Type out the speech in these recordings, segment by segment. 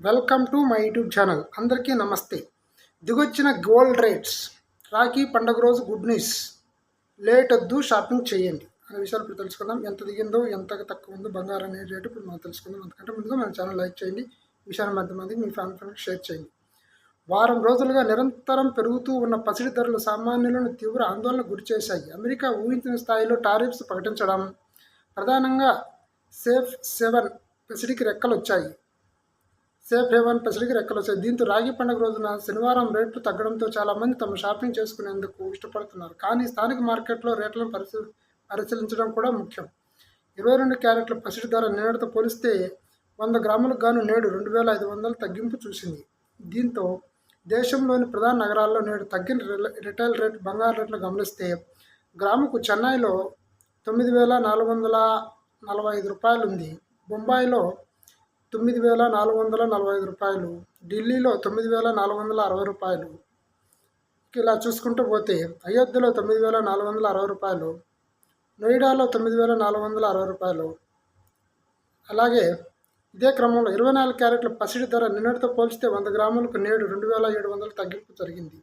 Welcome to my YouTube channel. అందరికీ నమస్తే. దిగొచ్చిన gold rates, Rakhi పండుగ రోజు గుడ్ న్యూస్, లేట్ వద్దు షాపింగ్ చేయండి అనే విషయాలు ఇప్పుడు తెలుసుకుందాం. ఎంత దిగిందో, ఎంత తక్కువ ఉందో బంగారం అనే రేటు ఇప్పుడు మనం తెలుసుకుందాం. అంతకంటే ముందుగా మన ఛానల్ లైక్ చేయండి, విషయాన్ని మధ్యమందికి మీ ఫ్యామిలీ షేర్ చేయండి. వారం రోజులుగా నిరంతరం పెరుగుతూ ఉన్న పసిడి ధరలు సామాన్యులను తీవ్ర ఆందోళనకు గురి చేశాయి. అమెరికా ఊహించిన స్థాయిలో టారిఫ్స్ ప్రకటించడం, ప్రధానంగా సేఫ్ సెవెన్ పసిడికి రెక్కలు వచ్చాయి. సేఫ్ హేవన్ పసిడికి రెక్కలు వచ్చాయి. దీంతో రాఖీ పండుగ రోజున శనివారం రేట్లు తగ్గడంతో చాలామంది తమ షాపింగ్ చేసుకునేందుకు ఇష్టపడుతున్నారు. కానీ స్థానిక మార్కెట్లో రేట్లను పరిశీలించడం కూడా ముఖ్యం. 22 క్యారెట్ల పసిడి ధర నిన్నటితో పోలిస్తే 100 గ్రాములకు గాను నేడు 2,500 తగ్గింపు చూసింది. దీంతో దేశంలోని ప్రధాన నగరాల్లో నేడు తగ్గిన రిటైల్ రేట్ బంగారు రేట్లు గమనిస్తే గ్రాముకు చెన్నైలో 9,445 రూపాయలు ఉంది. బొంబాయిలో 9,445 రూపాయలు, ఢిల్లీలో 9,460 రూపాయలు. ఇలా చూసుకుంటూ పోతే అయోధ్యలో 9,460 రూపాయలు, నోయిడాలో 9,460 రూపాయలు. అలాగే ఇదే క్రమంలో 24 క్యారెట్ల పసిడి ధర నిన్నటితో పోల్చితే 100 గ్రాములకు నేడు 2,700 తగ్గింపు జరిగింది.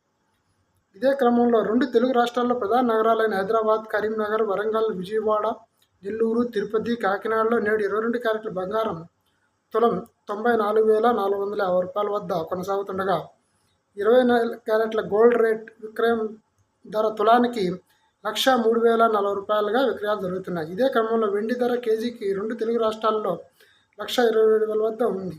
ఇదే క్రమంలో 2 తెలుగు రాష్ట్రాల్లో ప్రధాన నగరాలైన హైదరాబాద్, కరీంనగర్, వరంగల్, విజయవాడ, నెల్లూరు, తిరుపతి, కాకినాడలో నేడు 22 క్యారెట్ల బంగారం తులం 94,450 రూపాయల వద్ద కొనసాగుతుండగా 24 క్యారెట్ల గోల్డ్ రేట్ విక్రయం ధర తులానికి 1,03,040 రూపాయలుగా విక్రయాలు జరుగుతున్నాయి. ఇదే క్రమంలో వెండి ధర కేజీకి 2 తెలుగు రాష్ట్రాల్లో 1,27,000 వద్ద ఉంది.